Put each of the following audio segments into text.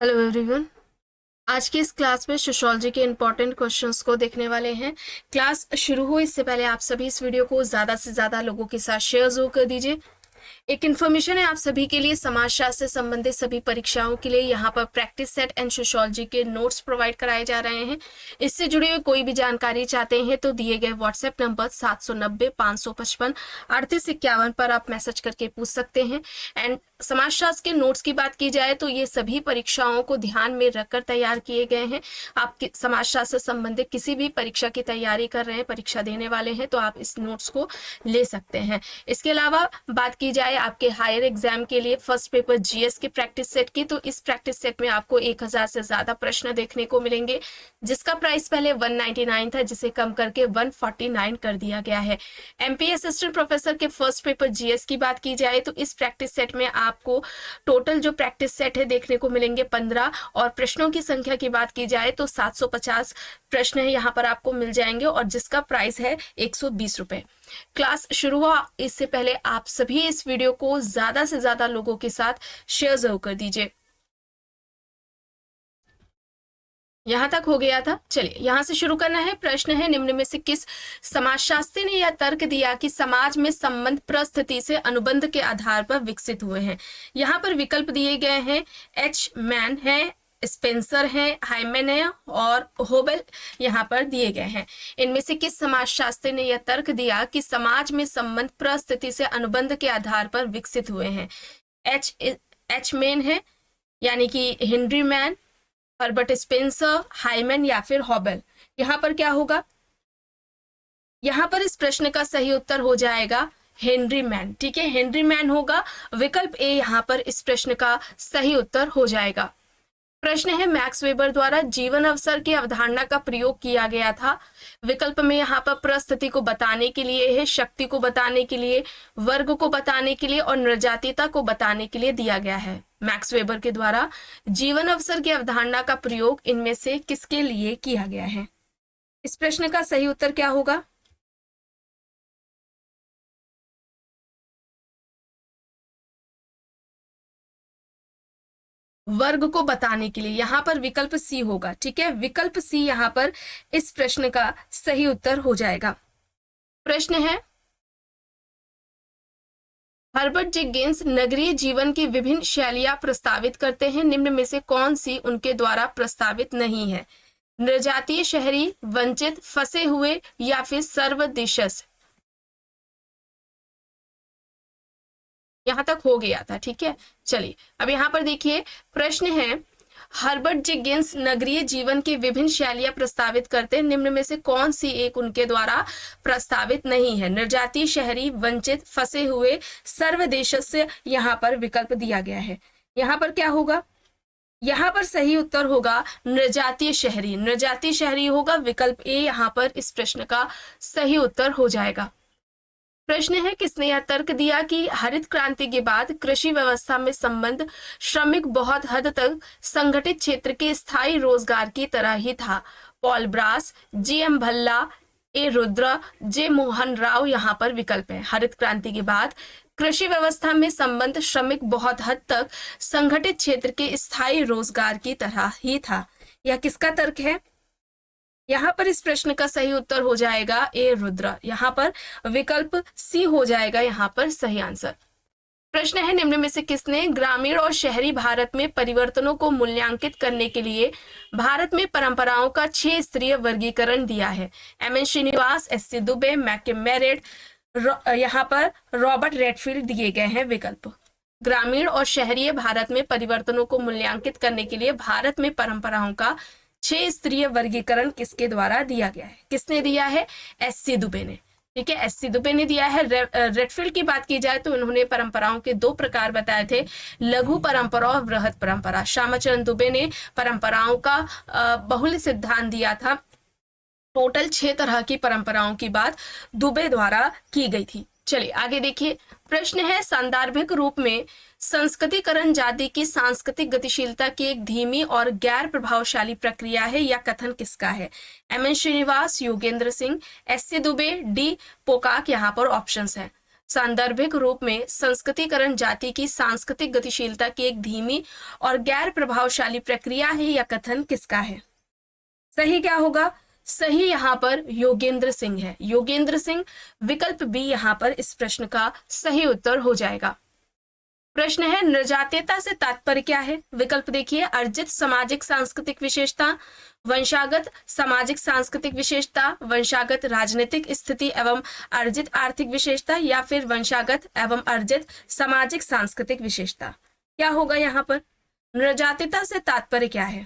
Hello everyone. आज की इस क्लास में सोशियोलॉजी के इंपॉर्टेंट क्वेश्चंस को देखने वाले हैं। क्लास शुरू हो इससे पहले आप सभी इस वीडियो को ज़्यादा से ज़्यादा लोगों के साथ शेयर जरूर कर दीजिए। एक इन्फॉर्मेशन है आप सभी के लिए, समाजशास्त्र से संबंधित सभी परीक्षाओं के लिए यहाँ पर प्रैक्टिस सेट एंड सोशियोलॉजी के नोट्स प्रोवाइड कराए जा रहे हैं। इससे जुड़े हुए कोई भी जानकारी चाहते हैं तो दिए गए व्हाट्सएप नंबर 790-555-3851 पर आप मैसेज करके पूछ सकते हैं। एंड समाजशास्त्र के नोट्स की बात की जाए तो ये सभी परीक्षाओं को ध्यान में रखकर तैयार किए गए हैं। आप समाजशास्त्र से संबंधित किसी भी परीक्षा की तैयारी कर रहे हैं, परीक्षा देने वाले हैं, तो आप इस नोट्स को ले सकते हैं। इसके अलावा बात की जाए आपके हायर एग्जाम के लिए फर्स्ट पेपर जीएस के प्रैक्टिस सेट की, तो इस प्रैक्टिस सेट में आपको 1000 से ज्यादा प्रश्न देखने को मिलेंगे, जिसका प्राइस पहले 199 था, जिसे कम करके 149 कर दिया गया है। एमपी असिस्टेंट प्रोफेसर के फर्स्ट पेपर जीएस की बात की जाए तो इस प्रैक्टिस सेट में आपको टोटल जो प्रैक्टिस सेट है देखने को मिलेंगे 15, और प्रश्नों की संख्या की बात की जाए तो 750 प्रश्न है यहाँ पर आपको मिल जाएंगे, और जिसका प्राइस है 120 रुपए। क्लास शुरू हुआ इससे पहले आप सभी इस वीडियो को ज्यादा से ज्यादा लोगों के साथ शेयर जरूर कर दीजिए। यहां तक हो गया था, चलिए यहां से शुरू करना है। प्रश्न है, निम्न में से किस समाजशास्त्री ने यह तर्क दिया कि समाज में संबंध परिस्थिति से अनुबंध के आधार पर विकसित हुए हैं। यहाँ पर विकल्प दिए गए हैं, एच मैन है, स्पेंसर है, हाइमन है और होबल यहाँ पर दिए गए हैं। इनमें से किस समाजशास्त्री ने यह तर्क दिया कि समाज में संबंध परिस्थिति से अनुबंध के आधार पर विकसित हुए हैं। एच मैन है यानी कि Henry Maine, Herbert Spencer, Hyman या फिर हॉबल। यहाँ पर क्या होगा, यहाँ पर इस प्रश्न का सही उत्तर हो जाएगा हेनरी मैन। ठीक है, हेनरी मैन होगा विकल्प ए, यहाँ पर इस प्रश्न का सही उत्तर हो जाएगा। प्रश्न है, मैक्स वेबर द्वारा जीवन अवसर की अवधारणा का प्रयोग किया गया था। विकल्प में यहाँ पर परिस्थिति को बताने के लिए है, शक्ति को बताने के लिए, वर्ग को बताने के लिए और निर्जातीयता को बताने के लिए दिया गया है। मैक्स वेबर के द्वारा जीवन अवसर की अवधारणा का प्रयोग इनमें से किसके लिए किया गया है? इस प्रश्न का सही उत्तर क्या होगा? वर्ग को बताने के लिए, यहाँ पर विकल्प सी होगा। ठीक है, विकल्प सी यहाँ पर इस प्रश्न का सही उत्तर हो जाएगा। प्रश्न है, हर्बर्ट जिगिंस नगरीय जीवन की विभिन्न शैलियां प्रस्तावित करते हैं, निम्न में से कौन सी उनके द्वारा प्रस्तावित नहीं है? निर्जातीय, शहरी, वंचित, फंसे हुए या फिर सर्वदिशस। यहां तक हो गया था। ठीक है, चलिए अब यहां पर देखिए, प्रश्न है, हर्बर्ट जिगिंस नगरीय जीवन की विभिन्न शैलियां प्रस्तावित करते हैं, निम्न में से कौन सी एक उनके द्वारा प्रस्तावित नहीं है? निर्जातीय, शहरी, वंचित, फंसे हुए, सर्वदेशस्य। यहाँ पर विकल्प दिया गया है। यहाँ पर क्या होगा, यहाँ पर सही उत्तर होगा निर्जातीय शहरी। निर्जातीय शहरी होगा विकल्प ए, यहाँ पर इस प्रश्न का सही उत्तर हो जाएगा। प्रश्न है, किसने यह तर्क दिया कि हरित क्रांति के बाद कृषि व्यवस्था में संबंध श्रमिक बहुत हद तक संगठित क्षेत्र के स्थायी रोजगार की तरह ही था? Paul Brass, G M. Bhalla, A. Rudra, J. Mohan Rao. यहाँ पर विकल्प है, हरित क्रांति के बाद कृषि व्यवस्था में संबंध श्रमिक बहुत हद तक संगठित क्षेत्र के स्थायी रोजगार की तरह ही था। यह किसका तर्क है? यहाँ पर इस प्रश्न का सही उत्तर हो जाएगा ए. रुद्र। यहाँ पर विकल्प सी हो जाएगा यहाँ पर सही आंसर। प्रश्न है, निम्न में से किसने ग्रामीण और शहरी भारत में परिवर्तनों को मूल्यांकित करने के लिए भारत में परंपराओं का 6 स्तरीय वर्गीकरण दिया है? M N. Srinivas, S C. Dube, McKim Marriott, यहाँ पर रॉबर्ट रेडफील्ड दिए गए हैं विकल्प। ग्रामीण और शहरी भारत में परिवर्तनों को मूल्यांकित करने के लिए भारत में परंपराओं का 6 स्तरीय वर्गीकरण किसके द्वारा दिया गया है? किसने दिया है? एस.सी. दुबे ने। ठीक है, एस.सी. दुबे ने दिया है। रेडफील्ड की बात की जाए तो इन्होंने परंपराओं के 2 प्रकार बताए थे, लघु परंपरा और वृहद परंपरा। श्यामाचरण दुबे ने परंपराओं का बहुल सिद्धांत दिया था। टोटल 6 तरह की परंपराओं की बात दुबे द्वारा की गई थी। चलिए आगे देखिए, प्रश्न है, सांदर्भिक रूप में संस्कृतिकरण जाति की सांस्कृतिक गतिशीलता की एक धीमी और गैर प्रभावशाली प्रक्रिया है, या कथन किसका है? M N. Srinivas, Yogendra Singh, S C. Dube, D. Pocock. यहाँ पर ऑप्शंस हैं। सांदर्भिक रूप में संस्कृतिकरण जाति की सांस्कृतिक गतिशीलता की एक धीमी और गैर प्रभावशाली प्रक्रिया है या कथन किसका है? सही क्या होगा? सही यहाँ पर योगेंद्र सिंह है। योगेंद्र सिंह, विकल्प बी यहाँ पर इस प्रश्न का सही उत्तर हो जाएगा। प्रश्न है नृजातीयता से तात्पर्य क्या है? विकल्प देखिए, अर्जित सामाजिक सांस्कृतिक विशेषता, वंशागत सामाजिक सांस्कृतिक विशेषता, वंशागत राजनीतिक स्थिति एवं अर्जित आर्थिक विशेषता, या फिर वंशागत एवं अर्जित सामाजिक सांस्कृतिक विशेषता। क्या होगा यहाँ पर? नृजातीयता से तात्पर्य क्या है?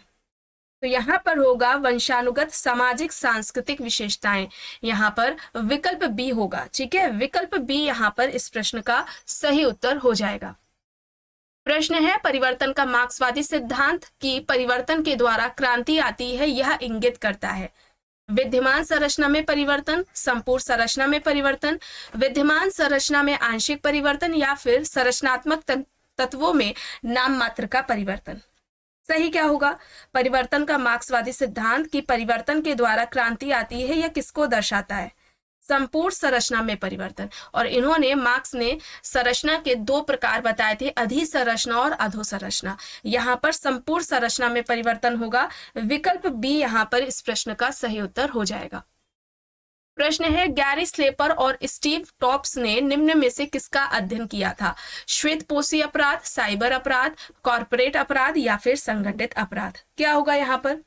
तो यहाँ पर होगा वंशानुगत सामाजिक सांस्कृतिक विशेषताएं। यहाँ पर विकल्प बी होगा। ठीक है, विकल्प बी यहाँ पर इस प्रश्न का सही उत्तर हो जाएगा। प्रश्न है परिवर्तन का मार्क्सवादी सिद्धांत की परिवर्तन के द्वारा क्रांति आती है यह इंगित करता है। विद्यमान संरचना में परिवर्तन, संपूर्ण संरचना में परिवर्तन, विद्यमान संरचना में आंशिक परिवर्तन, या फिर संरचनात्मक तत्वों में नाम मात्र का परिवर्तन। सही क्या होगा? परिवर्तन का मार्क्सवादी सिद्धांत की परिवर्तन के द्वारा क्रांति आती है यह किसको दर्शाता है? संपूर्ण संरचना में परिवर्तन। और इन्होंने, मार्क्स ने संरचना के दो प्रकार बताए थे, अधिसंरचना और अधोसंरचना। यहाँ पर संपूर्ण संरचना में परिवर्तन होगा। विकल्प बी यहाँ पर इस प्रश्न का सही उत्तर हो जाएगा। प्रश्न है गैरी स्लेपर और स्टीव टॉप्स ने निम्न में से किसका अध्ययन किया था? श्वेतपोशी अपराध, साइबर अपराध, कॉर्पोरेट अपराध, या फिर संगठित अपराध। क्या होगा यहाँ पर?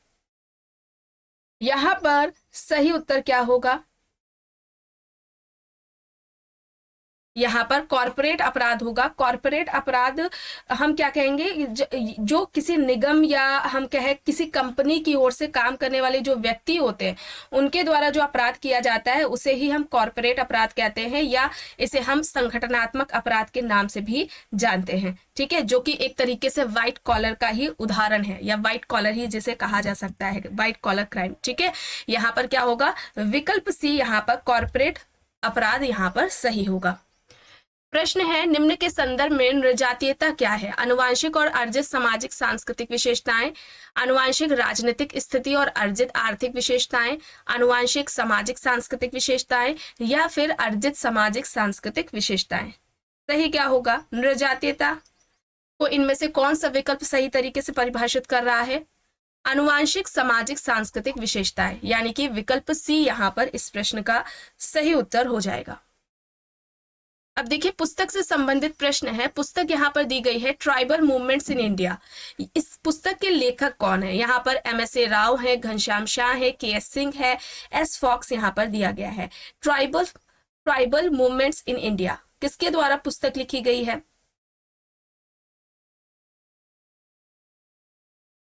यहाँ पर सही उत्तर क्या होगा? यहाँ पर कॉर्पोरेट अपराध होगा। कॉर्पोरेट अपराध हम क्या कहेंगे, जो किसी निगम या हम कहें किसी कंपनी की ओर से काम करने वाले जो व्यक्ति होते हैं उनके द्वारा जो अपराध किया जाता है उसे ही हम कॉर्पोरेट अपराध कहते हैं, या इसे हम संगठनात्मक अपराध के नाम से भी जानते हैं। ठीक है, जो कि एक तरीके से व्हाइट कॉलर का ही उदाहरण है, या व्हाइट कॉलर ही जिसे कहा जा सकता है, व्हाइट कॉलर क्राइम। ठीक है, यहाँ पर क्या होगा? विकल्प सी यहाँ पर कॉर्पोरेट अपराध यहाँ पर सही होगा। प्रश्न है निम्न के संदर्भ में नृजातीयता क्या है? आनुवांशिक और अर्जित सामाजिक सांस्कृतिक विशेषताएं, आनुवांशिक राजनीतिक स्थिति और अर्जित आर्थिक विशेषताएं, आनुवांशिक सामाजिक सांस्कृतिक विशेषताएं, या फिर अर्जित सामाजिक सांस्कृतिक विशेषताएं। सही क्या होगा? नृजातीयता को इनमें से कौन सा विकल्प सही तरीके से परिभाषित कर रहा है? आनुवांशिक सामाजिक सांस्कृतिक विशेषताएं, यानी कि विकल्प सी यहाँ पर इस प्रश्न का सही उत्तर हो जाएगा। अब देखिए पुस्तक से संबंधित प्रश्न है। पुस्तक यहाँ पर दी गई है ट्राइबल मूवमेंट्स इन इंडिया। इस पुस्तक के लेखक कौन है? यहाँ पर MSA राव है, घनश्याम शाह है, KS सिंह है, S फॉक्स यहाँ पर दिया गया है। ट्राइबल मूवमेंट्स इन इंडिया किसके द्वारा पुस्तक लिखी गई है?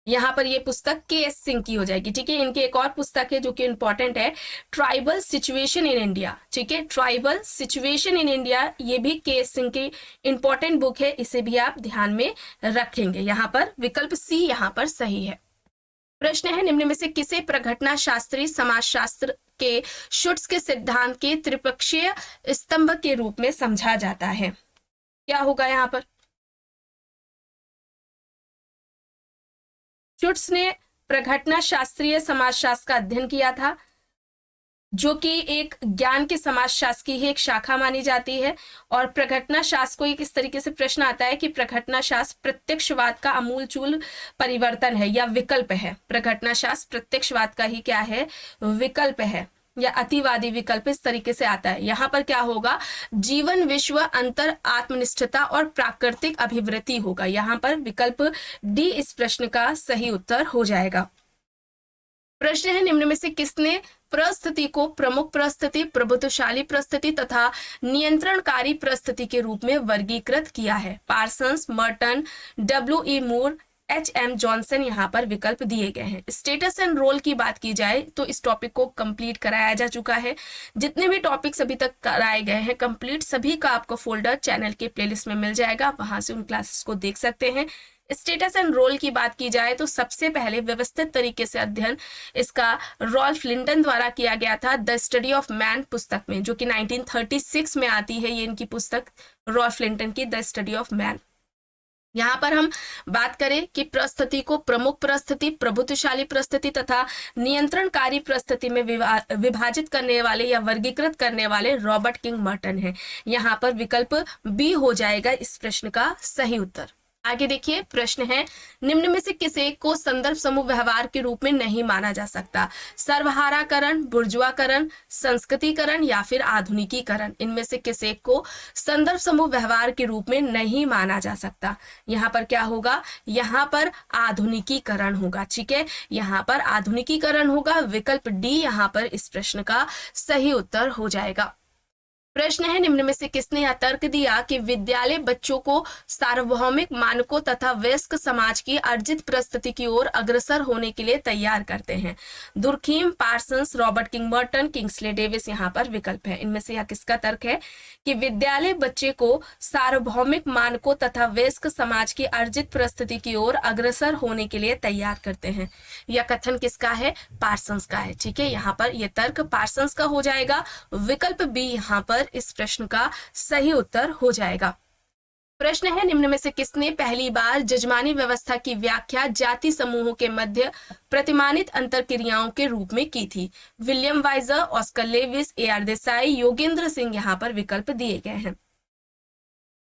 यहाँ पर ये पुस्तक KS सिंह की हो जाएगी। ठीक है, इनकी एक और पुस्तक है जो कि इंपॉर्टेंट है, ट्राइबल सिचुएशन इन इंडिया। ठीक है, ट्राइबल सिचुएशन इन इंडिया, ये भी KS सिंह की इंपॉर्टेंट बुक है, इसे भी आप ध्यान में रखेंगे। यहाँ पर विकल्प सी यहाँ पर सही है। प्रश्न है निम्न में से किसे प्रघटना शास्त्री समाजशास्त्र के शुट्स के सिद्धांत के त्रिपक्षीय स्तंभ के रूप में समझा जाता है? क्या होगा यहाँ पर? शुट्स ने प्रघटना शास्त्रीय समाजशास्त्र का अध्ययन किया था, जो कि एक ज्ञान के समाजशास्त्र की ही एक शाखा मानी जाती है। और प्रघटना शास्त्र को एक इस तरीके से प्रश्न आता है कि प्रघटना शास्त्र प्रत्यक्षवाद का आमूलचूल परिवर्तन है या विकल्प है? प्रघटना शास्त्र प्रत्यक्षवाद का ही क्या है? विकल्प है, या अतिवादी विकल्प इस तरीके से आता है। यहाँ पर क्या होगा? जीवन, विश्व, अंतर, आत्मनिष्ठता और प्राकृतिक अभिवृत्ति होगा। यहाँ पर विकल्प डी इस प्रश्न का सही उत्तर हो जाएगा। प्रश्न है निम्न में से किसने परिस्थिति को प्रमुख परिस्थिति, प्रभुत्वशाली परिस्थिति तथा नियंत्रणकारी परिस्थिति के रूप में वर्गीकृत किया है? Parsons, Merton, W.E. मूर, HM जॉनसन यहाँ पर विकल्प दिए गए हैं। स्टेटस एंड रोल की बात की जाए तो इस टॉपिक को कंप्लीट कराया जा चुका है। जितने भी टॉपिक्स अभी तक कराए गए हैं कंप्लीट, सभी का आपको फोल्डर चैनल के प्लेलिस्ट में मिल जाएगा, वहां से उन क्लासेस को देख सकते हैं। स्टेटस एंड रोल की बात की जाए तो सबसे पहले व्यवस्थित तरीके से अध्ययन इसका रॉल्फ लिंटन द्वारा किया गया था द स्टडी ऑफ मैन पुस्तक में, जो कि 1936 में आती है। ये इनकी पुस्तक रॉल्फ लिंटन की द स्टडी ऑफ मैन। यहाँ पर हम बात करें कि परिस्थिति को प्रमुख परिस्थिति, प्रभुत्वशाली परिस्थिति तथा नियंत्रणकारी परिस्थिति में विभाजित करने वाले या वर्गीकृत करने वाले रॉबर्ट किंग मर्टन है। यहाँ पर विकल्प बी हो जाएगा इस प्रश्न का सही उत्तर। आगे देखिए, प्रश्न है निम्न में से किसे को संदर्भ समूह व्यवहार के रूप में नहीं माना जा सकता? सर्वहाराकरण, बुर्जुआकरण, संस्कृतिकरण या फिर आधुनिकीकरण। इनमें से किसे को संदर्भ समूह व्यवहार के रूप में नहीं माना जा सकता? यहाँ पर क्या होगा? यहाँ पर आधुनिकीकरण होगा। ठीक है, यहाँ पर आधुनिकीकरण होगा। विकल्प डी यहाँ पर इस प्रश्न का सही उत्तर हो जाएगा। प्रश्न है निम्न में से किसने यह तर्क दिया कि विद्यालय बच्चों को सार्वभौमिक मानकों तथा वयस्क समाज की अर्जित परिस्थिति की ओर अग्रसर होने के लिए तैयार करते हैं? Durkheim, Parsons, Robert king Merton, Kingsley Davis यहाँ पर विकल्प है। इनमें से यह किसका तर्क है कि विद्यालय बच्चे को सार्वभौमिक मानकों तथा वयस्क समाज की अर्जित परिस्थिति की ओर अग्रसर होने के लिए तैयार करते हैं? यह कथन किसका है? पार्सन्स का है। ठीक है, यहाँ पर यह तर्क पार्सन्स का हो जाएगा। विकल्प बी यहाँ पर इस प्रश्न का सही उत्तर हो जाएगा। प्रश्न है निम्न में से किसने पहली बार जजमानी व्यवस्था की व्याख्या जाति समूहों के मध्य प्रतिमानित अंतरक्रियाओं के रूप में की थी? William Wiser, Oscar Lewis, A R. Desai, Yogendra Singh यहाँ पर विकल्प दिए गए हैं।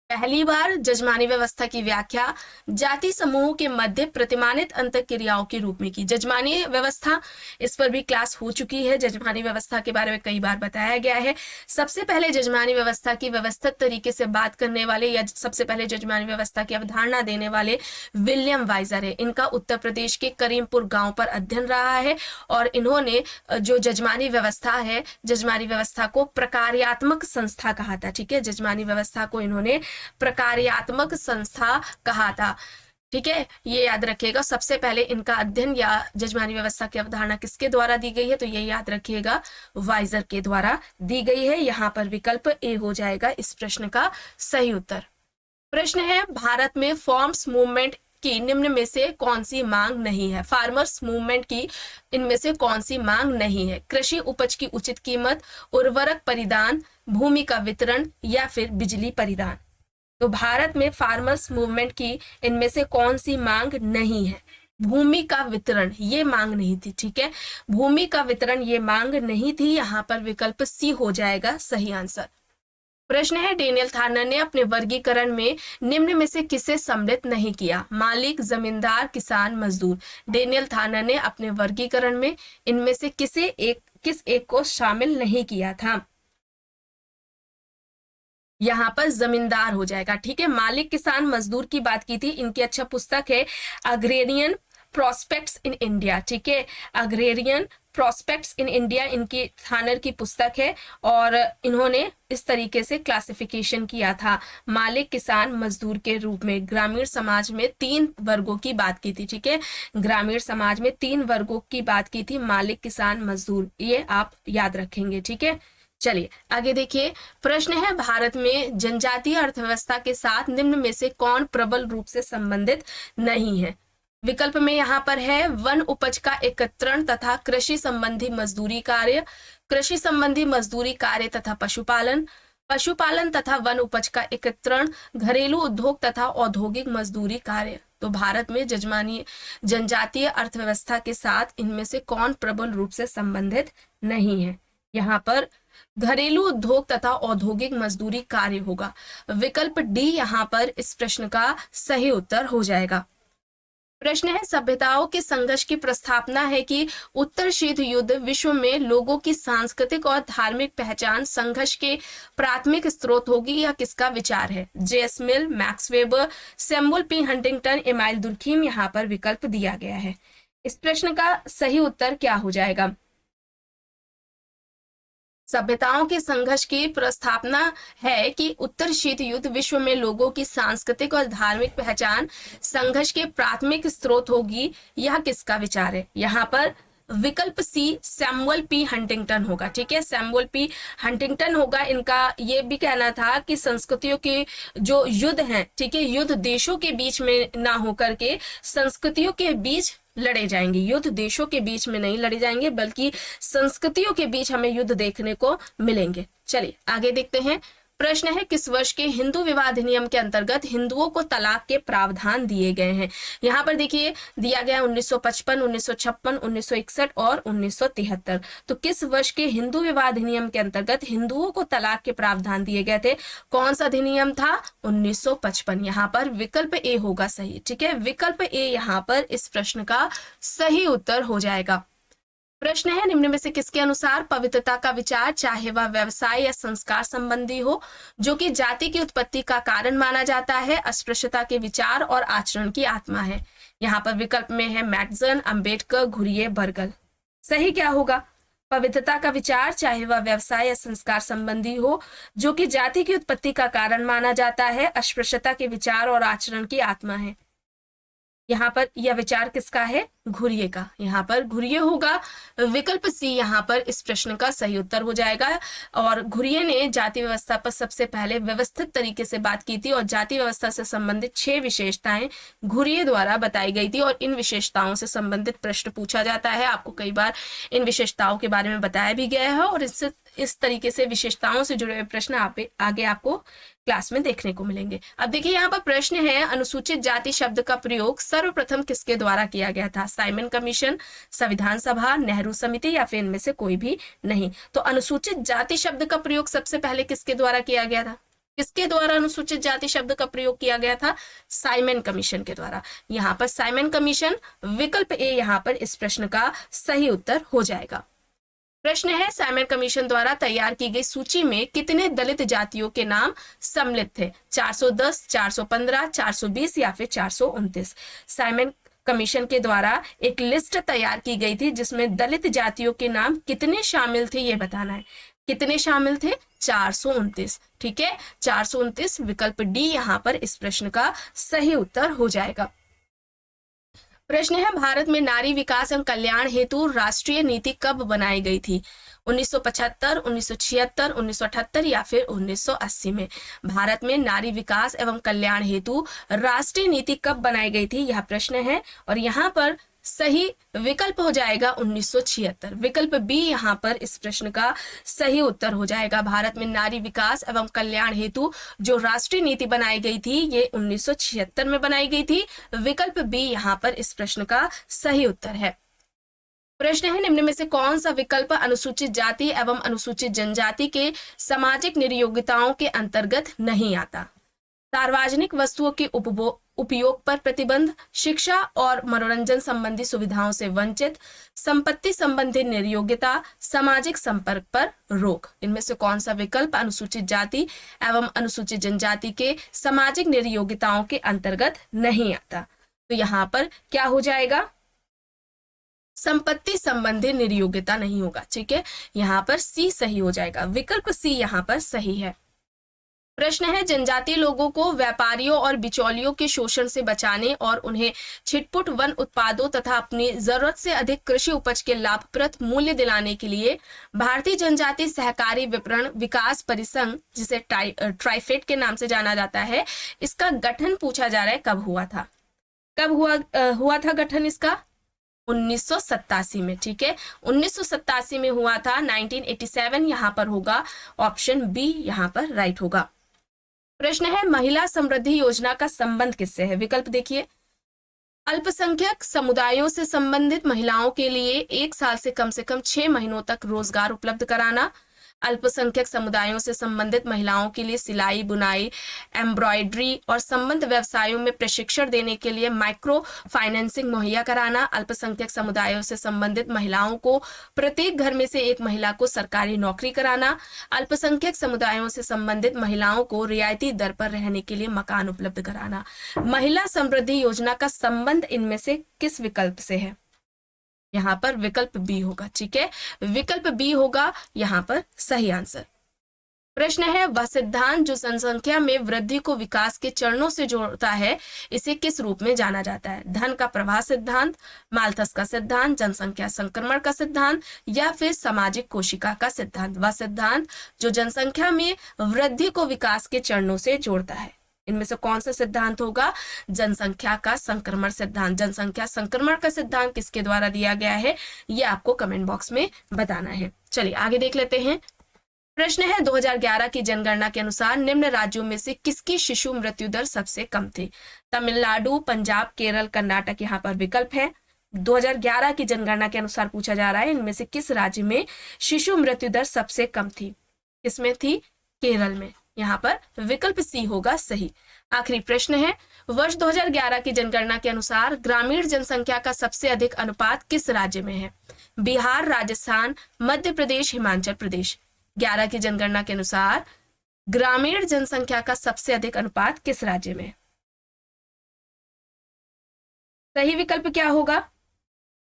पहली बार जजमानी व्यवस्था की व्याख्या जाति समूहों के मध्य प्रतिमानित अंतरक्रियाओं के रूप में की। जजमानी व्यवस्था, इस पर भी क्लास हो चुकी है। जजमानी व्यवस्था के बारे में कई बार बताया गया है। सबसे पहले जजमानी व्यवस्था की व्यवस्थित तरीके से बात करने वाले या सबसे पहले जजमानी व्यवस्था की अवधारणा देने वाले विलियम वाइजर है। इनका उत्तर प्रदेश के करीमपुर गांव पर अध्ययन रहा है और इन्होंने जो जजमानी व्यवस्था है, जजमानी व्यवस्था को प्रकार्यात्मक संस्था कहा था। ठीक है, जजमानी व्यवस्था को इन्होंने प्रकार्यात्मक संस्था कहा था। ठीक है, ये याद रखिएगा। सबसे पहले इनका अध्ययन या जजमानी व्यवस्था की अवधारणा किसके द्वारा दी गई है? तो ये याद रखिएगा, वाइजर के द्वारा दी गई है। यहाँ पर विकल्प ए हो जाएगा इस प्रश्न का सही उत्तर। प्रश्न है भारत में फार्मर्स मूवमेंट की निम्न में से कौन सी मांग नहीं है? फार्मर्स मूवमेंट की इनमें से कौन सी मांग नहीं है? कृषि उपज की उचित कीमत, उर्वरक परिधान, भूमि का वितरण या फिर बिजली परिधान। तो भारत में फार्मर्स मूवमेंट की इनमें से कौन सी मांग नहीं है? भूमि का वितरण, ये मांग नहीं थी। ठीक है, भूमि का वितरण ये मांग नहीं थी। यहाँ पर विकल्प सी हो जाएगा सही आंसर। प्रश्न है डेनियल थानर ने अपने वर्गीकरण में निम्न में से किसे सम्मिलित नहीं किया? मालिक, जमींदार, किसान, मजदूर। डेनियल थानर ने अपने वर्गीकरण में इनमें से किस एक को शामिल नहीं किया था? यहाँ पर जमींदार हो जाएगा। ठीक है, मालिक, किसान, मजदूर की बात की थी। इनकी अच्छा पुस्तक है अग्रेरियन प्रोस्पेक्ट्स इन इंडिया। ठीक है, अग्रेरियन प्रोस्पेक्ट्स इन इंडिया इनकी थानर की पुस्तक है और इन्होंने इस तरीके से क्लासिफिकेशन किया था मालिक, किसान, मजदूर के रूप में। ग्रामीण समाज में 3 वर्गों की बात की थी। ठीक है, ग्रामीण समाज में 3 वर्गों की बात की थी, मालिक, किसान, मजदूर। ये आप याद रखेंगे। ठीक है, चलिए आगे देखिए। प्रश्न है भारत में जनजातीय अर्थव्यवस्था के साथ निम्न में से कौन प्रबल रूप से संबंधित नहीं है? विकल्प में यहाँ पर है वन उपज का एकत्रण तथा कृषि संबंधी मजदूरी कार्य, कृषि संबंधी मजदूरी कार्य तथा पशुपालन, पशुपालन तथा वन उपज का एकत्रण, घरेलू उद्योग तथा औद्योगिक मजदूरी कार्य। तो भारत में जनजातीय अर्थव्यवस्था के साथ इनमें से कौन प्रबल रूप से संबंधित नहीं है? यहाँ पर घरेलू उद्योग तथा औद्योगिक मजदूरी कार्य होगा। विकल्प डी यहाँ पर इस प्रश्न का सही उत्तर हो जाएगा। प्रश्न है सभ्यताओं के संघर्ष की प्रस्तावना है कि उत्तर शीत युद्ध विश्व में लोगों की सांस्कृतिक और धार्मिक पहचान संघर्ष के प्राथमिक स्रोत होगी, यह किसका विचार है? J S. Mill, Max Weber, Samuel P. Huntington, Emile Durkheim. यहाँ पर विकल्प दिया गया है। इस प्रश्न का सही उत्तर क्या हो जाएगा? सभ्यताओं के संघर्ष की प्रस्तावना है कि उत्तर शीत युद्ध विश्व में लोगों की सांस्कृतिक और धार्मिक पहचान संघर्ष के प्राथमिक स्रोत होगी, यह किसका विचार है? यहाँ पर विकल्प सी सैमुअल पी. हंटिंगटन होगा। ठीक है, सैमुअल पी. हंटिंगटन होगा। इनका ये भी कहना था कि संस्कृतियों के जो युद्ध हैं, ठीक है, युद्ध देशों के बीच में ना होकर के संस्कृतियों के बीच लड़े जाएंगे। युद्ध देशों के बीच में नहीं लड़े जाएंगे बल्कि संस्कृतियों के बीच हमें युद्ध देखने को मिलेंगे। चलिए आगे देखते हैं। प्रश्न है किस वर्ष के हिंदू विवाह अधिनियम के अंतर्गत हिंदुओं को तलाक के प्रावधान दिए गए हैं। यहाँ पर देखिए दिया गया 1955, 1956, 1961 और 1973। तो किस वर्ष के हिंदू विवाह अधिनियम के अंतर्गत हिंदुओं को तलाक के प्रावधान दिए गए थे? कौन सा अधिनियम था? 1955। यहाँ पर विकल्प ए होगा सही। ठीक है, विकल्प ए यहाँ पर इस प्रश्न का सही उत्तर हो जाएगा। प्रश्न है निम्न में से किसके अनुसार पवित्रता का विचार, चाहे वह व्यवसाय या संस्कार संबंधी हो, जो कि जाति की उत्पत्ति का कारण माना जाता है, अस्पृश्यता के विचार और आचरण की आत्मा है? यहाँ पर विकल्प में है मैगजन, अंबेडकर, घुरिये, बर्गल। सही क्या होगा? पवित्रता का विचार, चाहे वह व्यवसाय या संस्कार संबंधी हो, जो कि जाति की उत्पत्ति का कारण माना जाता है, अस्पृश्यता के विचार और आचरण की आत्मा है। यहाँ पर यह विचार किसका है? घुरिये का। यहाँ पर घुरिये होगा। विकल्प सी यहाँ पर इस प्रश्न का सही उत्तर हो जाएगा। और घुरिये ने जाति व्यवस्था पर सबसे पहले व्यवस्थित तरीके से बात की थी और जाति व्यवस्था से संबंधित 6 विशेषताएं घुरिये द्वारा बताई गई थी और इन विशेषताओं से संबंधित प्रश्न पूछा जाता है। आपको कई बार इन विशेषताओं के बारे में बताया भी गया है और इससे इस तरीके से विशेषताओं से जुड़े हुए प्रश्न आगे आपको क्लास में देखने को मिलेंगे। अब देखिए यहाँ पर प्रश्न है अनुसूचित जाति शब्द का प्रयोग सर्वप्रथम किसके द्वारा किया गया था? साइमन कमीशन, संविधान सभा, नेहरू समिति या फिर इनमें से कोई भी नहीं। तो अनुसूचित जाति शब्द का प्रयोग सबसे पहले किसके द्वारा किया गया था? किसके द्वारा अनुसूचित जाति शब्द का प्रयोग किया गया था? साइमन कमीशन के द्वारा। यहाँ पर साइमन कमीशन, विकल्प ए यहाँ पर इस प्रश्न का सही उत्तर हो जाएगा। प्रश्न है साइमन कमीशन द्वारा तैयार की गई सूची में कितने दलित जातियों के नाम सम्मिलित थे? 410, 415, 420 या फिर 429? साइमन कमीशन के द्वारा एक लिस्ट तैयार की गई थी जिसमें दलित जातियों के नाम कितने शामिल थे ये बताना है। कितने शामिल थे? 429। ठीक है, 429 विकल्प डी यहाँ पर इस प्रश्न का सही उत्तर हो जाएगा। प्रश्न है भारत में नारी विकास एवं कल्याण हेतु राष्ट्रीय नीति कब बनाई गई थी? 1975, 1976, 1978 या फिर 1980 में? भारत में नारी विकास एवं कल्याण हेतु राष्ट्रीय नीति कब बनाई गई थी यह प्रश्न है और यहाँ पर सही विकल्प हो जाएगा 1976। विकल्प बी यहाँ पर इस प्रश्न का सही उत्तर हो जाएगा। भारत में नारी विकास एवं कल्याण हेतु जो राष्ट्रीय नीति बनाई गई थी ये 1976 में बनाई गई थी। विकल्प बी यहाँ पर इस प्रश्न का सही उत्तर है। प्रश्न है निम्न में से कौन सा विकल्प अनुसूचित जाति एवं अनुसूचित जनजाति के सामाजिक नियोगिताओं के अंतर्गत नहीं आता? सार्वजनिक वस्तुओं के उपयोग पर प्रतिबंध, शिक्षा और मनोरंजन संबंधी सुविधाओं से वंचित, संपत्ति संबंधी निर्योग्यता, सामाजिक संपर्क पर रोक। इनमें से कौन सा विकल्प अनुसूचित जाति एवं अनुसूचित जनजाति के सामाजिक निर्योग्यताओं के अंतर्गत नहीं आता? तो यहाँ पर क्या हो जाएगा? संपत्ति संबंधी निर्योग्यता नहीं होगा। ठीक है, यहाँ पर सी सही हो जाएगा। विकल्प सी यहाँ पर सही है। प्रश्न है जनजातीय लोगों को व्यापारियों और बिचौलियों के शोषण से बचाने और उन्हें छिटपुट वन उत्पादों तथा अपनी जरूरत से अधिक कृषि उपज के लाभप्रद मूल्य दिलाने के लिए भारतीय जनजातीय सहकारी विपणन विकास परिसंघ, जिसे ट्राइफेड के नाम से जाना जाता है, इसका गठन पूछा जा रहा है कब हुआ था? कब हुआ था गठन इसका? 1987 में। ठीक है, 1987 में हुआ था। 1987 यहाँ पर होगा। ऑप्शन बी यहाँ पर राइट होगा। प्रश्न है महिला समृद्धि योजना का संबंध किससे है? विकल्प देखिए, अल्पसंख्यक समुदायों से संबंधित महिलाओं के लिए 1 साल से कम 6 महीनों तक रोजगार उपलब्ध कराना, अल्पसंख्यक समुदायों से संबंधित महिलाओं के लिए सिलाई, बुनाई, एम्ब्रॉयडरी और संबंध व्यवसायों में प्रशिक्षण देने के लिए माइक्रो फाइनेंसिंग मुहैया कराना, अल्पसंख्यक समुदायों से संबंधित महिलाओं को प्रत्येक घर में से एक महिला को सरकारी नौकरी कराना, अल्पसंख्यक समुदायों से संबंधित महिलाओं को रियायती दर पर रहने के लिए मकान उपलब्ध कराना। महिला समृद्धि योजना का संबंध इनमें से किस विकल्प से है? यहाँ पर विकल्प बी होगा। ठीक है, विकल्प बी होगा यहाँ पर सही आंसर। प्रश्न है वह सिद्धांत जो जनसंख्या में वृद्धि को विकास के चरणों से जोड़ता है, इसे किस रूप में जाना जाता है? धन का प्रवाह सिद्धांत, माल्थस का सिद्धांत, जनसंख्या संक्रमण का सिद्धांत या फिर सामाजिक कोशिका का सिद्धांत? वह सिद्धांत जो जनसंख्या में वृद्धि को विकास के चरणों से जोड़ता है, इनमें से कौन सा सिद्धांत होगा? जनसंख्या का संक्रमण सिद्धांत। जनसंख्या संक्रमण का सिद्धांत किसके द्वारा दिया गया है ये आपको कमेंट बॉक्स में बताना है। चलिए आगे देख लेते हैं। प्रश्न है 2011 की जनगणना के अनुसार निम्न राज्यों में से किसकी शिशु मृत्यु दर सबसे कम थी? तमिलनाडु, पंजाब, केरल, कर्नाटक यहाँ पर विकल्प है। 2011 की जनगणना के अनुसार पूछा जा रहा है इनमें से किस राज्य में शिशु मृत्यु दर सबसे कम थी? किसमें थी? केरल में। यहाँ पर विकल्प सी होगा सही। आखिरी प्रश्न है, वर्ष 2011 की जनगणना के अनुसार ग्रामीण जनसंख्या का सबसे अधिक अनुपात किस राज्य में है? बिहार, राजस्थान, मध्य प्रदेश, हिमाचल प्रदेश। 11 की जनगणना के अनुसार ग्रामीण जनसंख्या का सबसे अधिक अनुपात किस राज्य में? सही विकल्प क्या होगा?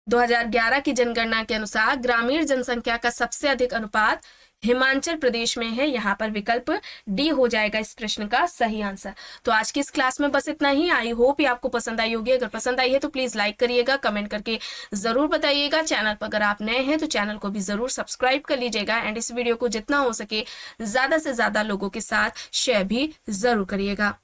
2011 की जनगणना के अनुसार ग्रामीण जनसंख्या का सबसे अधिक अनुपात हिमाचल प्रदेश में है। यहाँ पर विकल्प डी हो जाएगा इस प्रश्न का सही आंसर। तो आज की इस क्लास में बस इतना ही। आई होप ये आपको पसंद आई होगी। अगर पसंद आई है तो प्लीज लाइक करिएगा, कमेंट करके जरूर बताइएगा। चैनल पर अगर आप नए हैं तो चैनल को भी जरूर सब्सक्राइब कर लीजिएगा एंड इस वीडियो को जितना हो सके ज्यादा से ज्यादा लोगों के साथ शेयर भी जरूर करिएगा।